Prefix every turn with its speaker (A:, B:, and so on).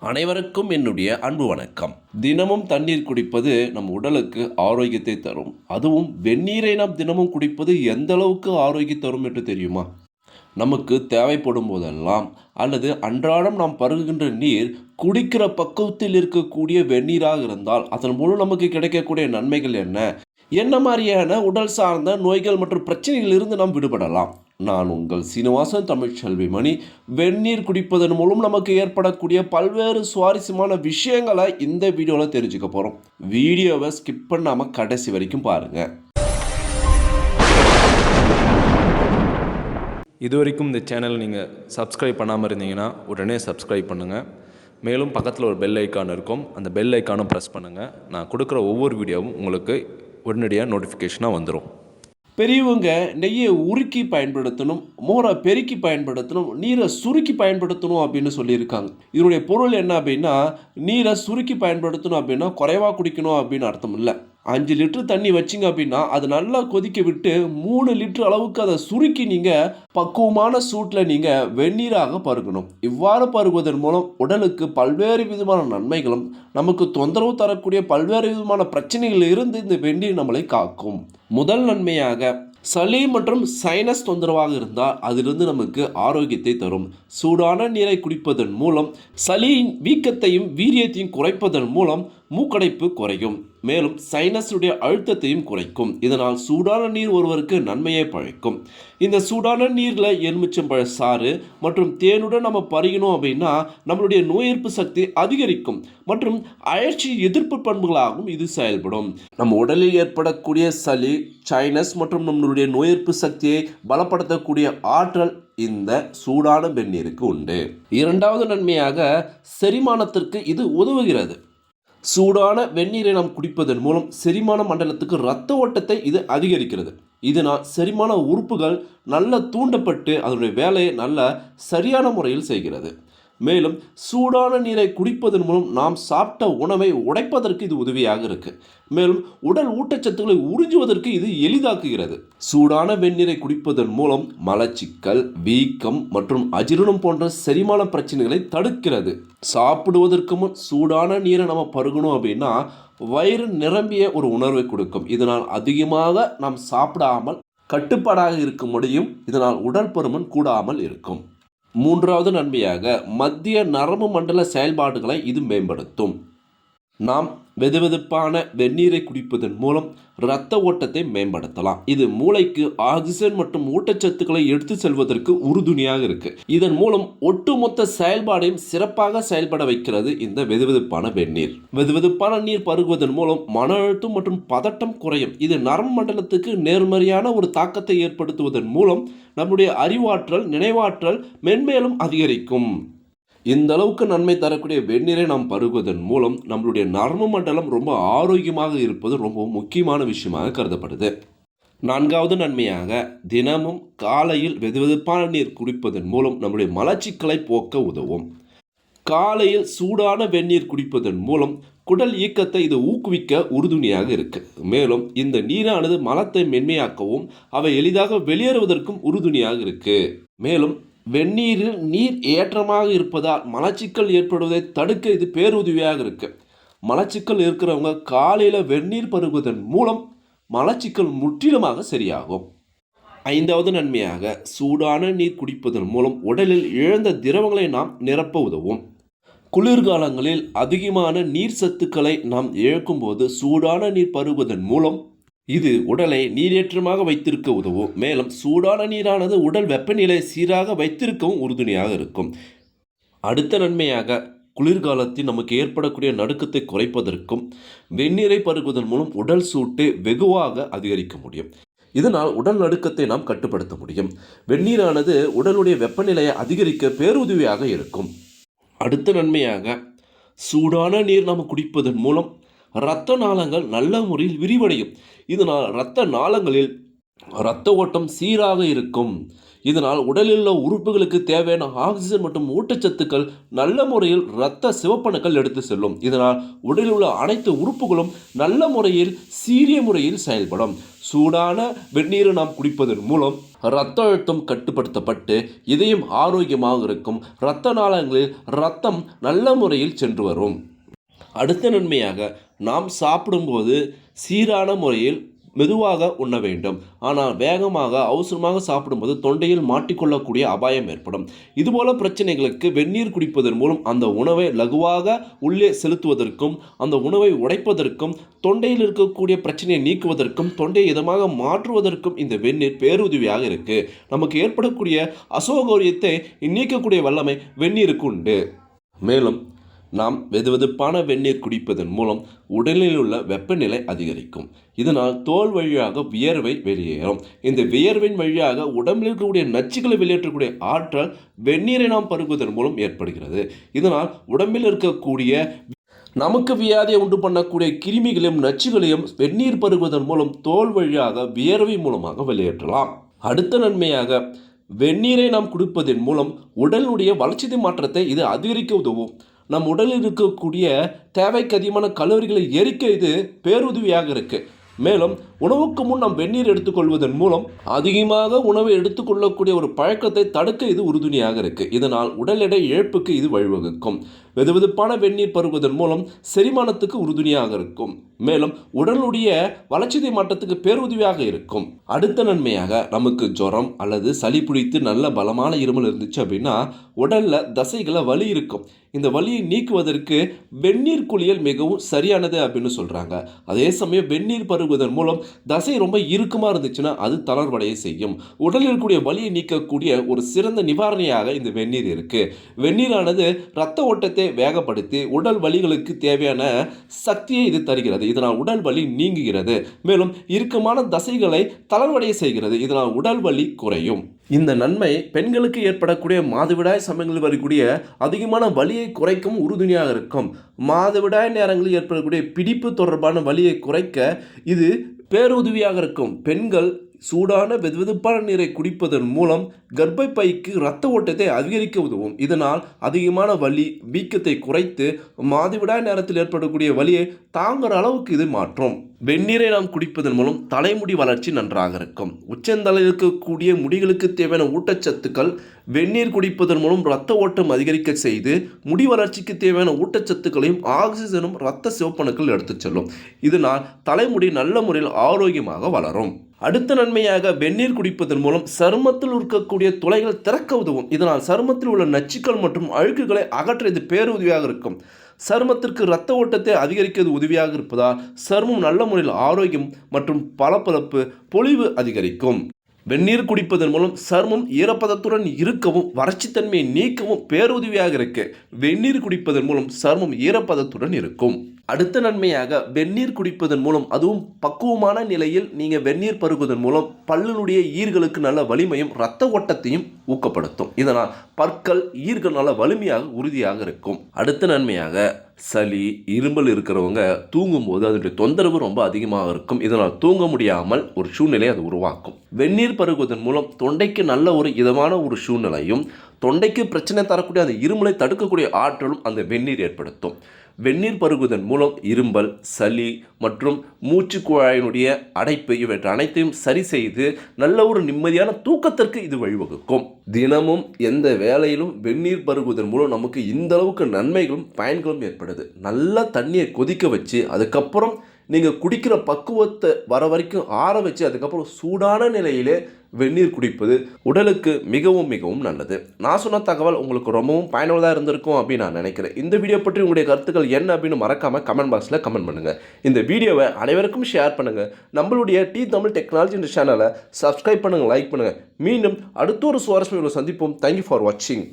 A: அனைவருக்கும் என்னுடைய அன்பு வணக்கம். தினமும் தண்ணீர் குடிப்பது நம் உடலுக்கு ஆரோக்கியத்தை தரும். அதுவும் வெந்நீரை நாம் தினமும் குடிப்பது எந்த அளவுக்கு ஆரோக்கியம் தரும் என்று தெரியுமா? நமக்கு தேவைப்படும் போதெல்லாம் அல்லது அன்றாடம் நாம் பருகுகின்ற நீர் குடிக்கிற பக்குவத்தில் இருக்கக்கூடிய வெந்நீராக இருந்தால் அதன் மூலம் நமக்கு கிடைக்கக்கூடிய நன்மைகள் என்ன? என்ன மாதிரியான உடல் சார்ந்த நோய்கள் மற்றும் பிரச்சனைகளிலிருந்து நாம் விடுபடலாம்? நான் உங்கள் சீனிவாசன் தமிழ்ச்செல்வி மணி. வெந்நீர் குடிப்பதன் மூலம் நமக்கு ஏற்படக்கூடிய பல்வேறு சுவாரஸ்யமான விஷயங்களை இந்த வீடியோவில் தெரிஞ்சுக்க போகிறோம். வீடியோவை ஸ்கிப் பண்ணாமல் கடைசி வரைக்கும் பாருங்கள்.
B: இது வரைக்கும் இந்த சேனல் நீங்கள் சப்ஸ்கிரைப் பண்ணாமல் இருந்தீங்கன்னா உடனே சப்ஸ்கிரைப் பண்ணுங்கள். மேலும் பக்கத்தில் ஒரு பெல் ஐக்கான் இருக்கும், அந்த பெல் ஐக்கானும் ப்ரெஸ் பண்ணுங்கள். நான் கொடுக்குற ஒவ்வொரு வீடியோவும் உங்களுக்கு உடனடியாக நோட்டிஃபிகேஷனாக வந்துடும்.
A: பெரியவங்க நெய்யை உருக்கி பயன்படுத்தணும், மோரை பெருக்கி பயன்படுத்தணும், நீரை சுருக்கி பயன்படுத்தணும் அப்படின்னு சொல்லியிருக்காங்க. இதனுடைய பொருள் என்ன அப்படின்னா, நீரை சுருக்கி பயன்படுத்தணும் அப்படின்னா குறைவாக குடிக்கணும் அப்படின்னு அர்த்தம் இல்லை. 5 லிட்டர் தண்ணி வச்சிங்க அப்படின்னா அது நல்லா கொதிக்க விட்டு 3 லிட்டர் அளவுக்கு அதை சுருக்கி நீங்கள் பக்குவமான சூட்டில் நீங்கள் வெந்நீராக பருகணும். இவ்வாறு பருகுவதன் மூலம் உடலுக்கு பல்வேறு விதமான நன்மைகளும் நமக்கு தொந்தரவு தரக்கூடிய பல்வேறு விதமான பிரச்சனைகளில் இருந்து இந்த வெந்நீர் நம்மளை காக்கும். முதல் நன்மையாக சளி மற்றும் சைனஸ் தொந்தரவாக இருந்தால் அதிலிருந்து நமக்கு ஆரோக்கியத்தை தரும். சூடான நீரை குடிப்பதன் மூலம் சளியின் வீக்கத்தையும் வீரியத்தையும் குறைப்பதன் மூலம் மூக்கடைப்பு குறையும். மேலும் சைனஸுடைய அழுத்தத்தையும் குறைக்கும். இதனால் சூடான நீர் ஒருவருக்கு நன்மையை பழிக்கும். இந்த சூடான நீரில் எலுமிச்சம்பழ சாறு மற்றும் தேனுடன் நம்ம பருகினோம் அப்படின்னா நம்மளுடைய நோய் எதிர்ப்பு சக்தி அதிகரிக்கும் மற்றும் அழற்சி எதிர்ப்பு பண்புகளாகவும் இது செயல்படும். நம்ம உடலில் ஏற்படக்கூடிய சளி, சைனஸ் மற்றும் நம்மளுடைய நோய் எதிர்ப்பு சக்தியை பலப்படுத்தக்கூடிய ஆற்றல் இந்த சூடான வெந்நீருக்கு உண்டு. இரண்டாவது நன்மையாக செரிமானத்திற்கு இது உதவுகிறது. சூடான வெந்நீரை நாம் குடிப்பதன் மூலம் செரிமான மண்டலத்துக்கு இரத்த ஓட்டத்தை இது அதிகரிக்கிறது. இதனால் செரிமான உறுப்புகள் நல்ல தூண்டப்பட்டு அதனுடைய வேலையை நல்ல சரியான முறையில் செய்கிறது. மேலும் சூடான நீரை குடிப்பதன் மூலம் நாம் சாப்பிட்ட உணவை உடைப்பதற்கு இது உதவியாக இருக்கு. மேலும் உடல் ஊட்டச்சத்துக்களை உறிஞ்சுவதற்கு இது எளிதாக்குகிறது. சூடான வெந்நீரை குடிப்பதன் மூலம் மலச்சிக்கல், வீக்கம் மற்றும் அஜீரணம் போன்ற செரிமான பிரச்சனைகளை தடுக்கிறது. சாப்பிடுவதற்கு முன் சூடான நீரை நம்ம பருகணும் அப்படின்னா வயிறு நிரம்பிய ஒரு உணர்வை கொடுக்கும். இதனால் அதிகமாக நாம் சாப்பிடாமல் கட்டுப்பாடாக இருக்க முடியும். இதனால் உடல் பருமன் கூடாமல் இருக்கும். மூன்றாவது நன்மையாக மத்திய நரம்பு மண்டல செயல்பாடுகளை இது மேம்படுத்தும். நாம் வெதுவெதுப்பான வெந்நீரை குடிப்பதன் மூலம் இரத்த ஓட்டத்தை மேம்படுத்தலாம். இது மூளைக்கு ஆக்சிஜன் மற்றும் ஊட்டச்சத்துக்களை எடுத்து செல்வதற்கு உறுதுணையாக இருக்கு. இதன் மூலம் ஒட்டுமொத்த செயல்பாடையும் சிறப்பாக செயல்பட வைக்கிறது இந்த வெதுவெதுப்பான வெந்நீர். வெதுவெதுப்பான நீர் பருகுவதன் மூலம் மன அழுத்தம் மற்றும் பதட்டம் குறையும். இது நரம்பு மண்டலத்துக்கு நேர்மறையான ஒரு தாக்கத்தை ஏற்படுத்துவதன் மூலம் நம்முடைய அறிவாற்றல், நினைவாற்றல் மென்மேலும் அதிகரிக்கும். இந்த அளவுக்கு நன்மை தரக்கூடிய வெந்நீரை நாம் பருகுவதன் மூலம் நம்மளுடைய நரம்பு மண்டலம் ரொம்ப ஆரோக்கியமாக இருப்பது ரொம்ப முக்கியமான விஷயமாக கருதப்படுது. நான்காவது நன்மையாக தினமும் காலையில் வெதுவெதுப்பான நீர் குடிப்பதன் மூலம் நம்முடைய மலச்சிக்கலை போக்க உதவும். காலையில் சூடான வெந்நீர் குடிப்பதன் மூலம் குடல் இயக்கத்தை இது ஊக்குவிக்க உறுதுணையாக இருக்கு. மேலும் இந்த நீரானது மலத்தை மென்மையாக்கவும் அவை எளிதாக வெளியேறுவதற்கும் உறுதுணையாக இருக்கு. மேலும் வெந்நீரில் நீர் ஏற்றமாக இருப்பதால் மலச்சிக்கல் ஏற்படுவதை தடுக்க இது பேருதவியாக இருக்கு. மலச்சிக்கல் இருக்கிறவங்க காலையில் வெந்நீர் பருகுவதன் மூலம் மலச்சிக்கல் முற்றிலுமாக சரியாகும். ஐந்தாவது நன்மையாக சூடான நீர் குடிப்பதன் மூலம் உடலில் இழந்த திரவங்களை நாம் நிரப்ப உதவும். குளிர்காலங்களில் அதிகமான நீர் சத்துக்களை நாம் இழக்கும்போது சூடான நீர் பருகுவதன் மூலம் இது உடலை நீரேற்றமாக வைத்திருக்க உதவும். மேலும் சூடான நீரானது உடல் வெப்பநிலை சீராக வைத்திருக்கவும் உறுதுணையாக இருக்கும். அடுத்த நன்மையாக குளிர்காலத்தில் நமக்கு ஏற்படக்கூடிய நடுக்கத்தை குறைப்பதற்கும் வெந்நீரை பருகுவதன் மூலம் உடல் சூட்டை வெகுவாக அதிகரிக்க முடியும். இதனால் உடல் நடுக்கத்தை நாம் கட்டுப்படுத்த முடியும். வெந்நீரானது உடலுடைய வெப்பநிலையை அதிகரிக்க பேருதவியாக இருக்கும். அடுத்த நன்மையாக சூடான நீர் நாம் குடிப்பதன் மூலம் இரத்த நாளங்கள் நல்ல முறையில் விரிவடையும். இதனால் இரத்த நாளங்களில் இரத்த ஓட்டம் சீராக இருக்கும். இதனால் உடலில் உள்ள உறுப்புகளுக்கு தேவையான ஆக்சிஜன் மற்றும் ஊட்டச்சத்துக்கள் நல்ல முறையில் இரத்த சிவப்பணுக்கள் எடுத்து செல்லும். இதனால் உடலில் உள்ள அனைத்து உறுப்புகளும் நல்ல முறையில் சீரிய முறையில் செயல்படும். சூடான வெந்நீரை நாம் குடிப்பதன் மூலம் இரத்த அழுத்தம் கட்டுப்படுத்தப்பட்டு இதயம் ஆரோக்கியமாக இருக்கும். இரத்த நாளங்களில் இரத்தம் நல்ல முறையில் சென்று வரும். அடுத்த நன்மையாக நாம் சாப்பிடும்போது சீரான முறையில் மெதுவாக உண்ண வேண்டும். ஆனால் வேகமாக அவசரமாக சாப்பிடும்போது தொண்டையில் மாட்டிக்கொள்ளக்கூடிய அபாயம் ஏற்படும். இதுபோல பிரச்சனைகளுக்கு வெந்நீர் குடிப்பதன் மூலம் அந்த உணவை லகுவாக உள்ளே செலுத்துவதற்கும் அந்த உணவை உடைப்பதற்கும் தொண்டையில் இருக்கக்கூடிய பிரச்சனையை நீக்குவதற்கும் தொண்டையை இதமாக மாற்றுவதற்கும் இந்த வெந்நீர் பேருதவியாக இருக்கு. நமக்கு ஏற்படக்கூடிய அசௌகரியத்தை நீக்கக்கூடிய வல்லமை வெந்நீருக்கு உண்டு. மேலும் நாம் வெதுவெதுப்பான வெந்நீர் குடிப்பதன் மூலம் உடலில் உள்ள வெப்பநிலை அதிகரிக்கும். இதனால் தோல் வழியாக வியர்வை வெளியேறும். இந்த வியர்வின் வழியாக உடம்பில் இருக்கக்கூடிய நச்சுக்களை வெளியேற்றக்கூடிய ஆற்றல் வெந்நீரை நாம் பருகுவதன் மூலம் ஏற்படுகிறது. இதனால் உடம்பில் இருக்கக்கூடிய நமக்கு வியாதியை உண்டு பண்ணக்கூடிய கிருமிகளையும் நச்சுகளையும் வெந்நீர் பருகுவதன் மூலம் தோல் வழியாக வியர்வை மூலமாக வெளியேற்றலாம். அடுத்த நன்மையாக வெந்நீரை நாம் குடிப்பதன் மூலம் உடலுடைய வளர்ச்சிதை மாற்றத்தை இது அதிகரிக்க உதவும். நம் உடலில் இருக்கக்கூடிய தேவைக்கு அதிகமான கலோரிகளை எரிக்க இது பேருதவியாக இருக்கு. மேலும் உணவுக்கு முன் நாம் வெந்நீர் எடுத்துக்கொள்வதன் மூலம் அதிகமாக உணவை எடுத்துக்கொள்ளக்கூடிய ஒரு பழக்கத்தை தடுக்க இது உறுதுணையாக இருக்கு. இதனால் உடல் எடை இழப்புக்கு இது வழிவகுக்கும். வெதுவெதுப்பான வெந்நீர் பருகுவதன் மூலம் செரிமானத்துக்கு உறுதுணையாக இருக்கும். மேலும் உடலுடைய வளர்ச்சிதை மாற்றத்துக்கு பேருதவியாக இருக்கும். அடுத்த நன்மையாக நமக்கு ஜுரம் அல்லது சளி பிடித்து நல்ல பலமான இருமல் இருந்துச்சு அப்படின்னா உடல்ல தசைகளை வலி இருக்கும். இந்த வலியை நீக்குவதற்கு வெந்நீர் குளியல் மிகவும் சரியானது அப்படின்னு சொல்றாங்க. அதே சமயம் வெந்நீர் பருகுவதன் மூலம் தசை ரொம்ப இறுக்கமாக இருந்துச்சுன்னா அது தளர்வடைய செய்யும். உடலில் இருக்கக்கூடிய வலியை நீக்கக்கூடிய ஒரு சிறந்த நிவாரணியாக இந்த வெந்நீர் இருக்கு. வெந்நீரானது இரத்த ஓட்டத்தை வேகப்படுத்தி உடல் வலிகளுக்கு தேவையான சக்தியை இது தருகிறது. இதனால் உடல் வலி நீங்குகிறது. மேலும் இறுக்கமான தசைகளை தளர்வடைய செய்கிறது. இதனால் உடல் வலி குறையும். இந்த நன்மை பெண்களுக்கு ஏற்படக்கூடிய மாதவிடாய் சமயங்களில் வரக்கூடிய அதிகமான வலியை குறைக்கும் உறுதுணையாக இருக்கும். மாதவிடாய் நேரங்களில் ஏற்படக்கூடிய பிடிப்பு தொடர்பான வலியை குறைக்க இது பேருதவியாக இருக்கும். பெண்கள் சூடான வெதுவெதுப்பான நீரை குடிப்பதன் மூலம் கர்ப்பப்பைக்கு இரத்த ஓட்டத்தை அதிகரிக்க உதவும். இதனால் அதிகமான வலி வீக்கத்தை குறைத்து மாதவிடாய் நேரத்தில் ஏற்படக்கூடிய வலியை தாங்குற அளவுக்கு இது மாற்றும். வெந்நீரை நாம் குடிப்பதன் மூலம் தலைமுடி வளர்ச்சி நன்றாக இருக்கும். உச்சந்தலையில் இருக்கக்கூடிய முடிகளுக்கு தேவையான ஊட்டச்சத்துக்கள் வெந்நீர் குடிப்பதன் மூலம் இரத்த ஓட்டம் அதிகரிக்க செய்து முடி வளர்ச்சிக்கு தேவையான ஊட்டச்சத்துக்களையும் ஆக்சிஜனும் இரத்த சிவப்பணுக்கள் எடுத்துச் செல்லும். இதனால் தலைமுடி நல்ல முறையில் ஆரோக்கியமாக வளரும். அடுத்த நன்மையாக வெந்நீர் குடிப்பதன் மூலம் சருமத்தில் இருக்கக்கூடிய துளைகள் திறக்க உதவும். இதனால் சருமத்தில் உள்ள நச்சுக்கள் மற்றும் அழுக்குகளை அகற்ற இது பேருதவியாக இருக்கும். சருமத்திற்கு இரத்த ஓட்டத்தை அதிகரிக்கிறது உதவியாக இருப்பதால் சருமம் நல்ல முறையில் ஆரோக்கியம் மற்றும் பளபளப்பு பொலிவு அதிகரிக்கும். வெந்நீர் குடிப்பதன் மூலம் சருமம் ஈரப்பதத்துடன் இருக்கவும் வறட்சித்தன்மையை நீக்கவும் பேருதவியாக இருக்கு. வெந்நீர் குடிப்பதன் மூலம் சருமம் ஈரப்பதத்துடன் இருக்கும். அடுத்த நன்மையாக வெந்நீர் குடிப்பதன் மூலம் அதுவும் பக்குவமான நிலையில் நீங்கள் வெந்நீர் பருகுவதன் மூலம் பல்லினுடைய ஈர்களுக்கு நல்ல வலிமையும் இரத்த ஓட்டத்தையும் ஊக்கப்படுத்தும். இதனால் பற்கள் ஈர்கள் நல்ல வலிமையாக உறுதியாக இருக்கும். அடுத்த நன்மையாக சளி இருமல் இருக்கிறவங்க தூங்கும்போது அதனுடைய தொந்தரவு ரொம்ப அதிகமாக இருக்கும். இதனால் தூங்க முடியாமல் ஒரு சூழ்நிலை அது உருவாக்கும். வெந்நீர் பருகுவதன் மூலம் தொண்டைக்கு நல்ல ஒரு இதமான ஒரு சூழ்நிலையும் தொண்டைக்கு பிரச்சனை தரக்கூடிய அந்த இருமலை தடுக்கக்கூடிய ஆற்றலும் அந்த வெந்நீர் ஏற்படுத்தும். வெந்நீர் பருகுவதன் மூலம் இரும்பல், சளி மற்றும் மூச்சு குழாயினுடைய அடைப்பு இவற்றை அனைத்தையும் சரி செய்து நல்ல ஒரு நிம்மதியான தூக்கத்திற்கு இது வழிவகுக்கும். தினமும் எந்த வேலையிலும் வெந்நீர் பருகுவதன் மூலம் நமக்கு இந்த அளவுக்கு நன்மைகளும் பயன்களும் ஏற்படுது. நல்லா தண்ணியை கொதிக்க வச்சு அதுக்கப்புறம் நீங்கள் குடிக்கிற பக்குவத்தை வர வரைக்கும் ஆற வச்சு அதுக்கப்புறம் சூடான நிலையிலே வெந்நீர் குடிப்பது உடலுக்கு மிகவும் மிகவும் நல்லது. நான் சொன்ன தகவல் உங்களுக்கு ரொம்பவும் பயனுள்ளதாக இருந்திருக்கும் அப்படின்னு நான் நினைக்கிறேன். இந்த வீடியோ பற்றி உங்களுடைய கருத்துக்கள் என்ன அப்படின்னு மறக்காமல் கமெண்ட் பாக்ஸில் கமெண்ட் பண்ணுங்கள். இந்த வீடியோவை அனைவருக்கும் ஷேர் பண்ணுங்கள். நம்மளுடைய டி தமிழ் டெக்னாலஜி என்ற சேனலை சப்ஸ்கிரைப் பண்ணுங்கள், லைக் பண்ணுங்கள். மீண்டும் அடுத்த ஒரு சுவாரஸ்யமான சந்திப்போம். தேங்க்யூ ஃபார் வாட்சிங்.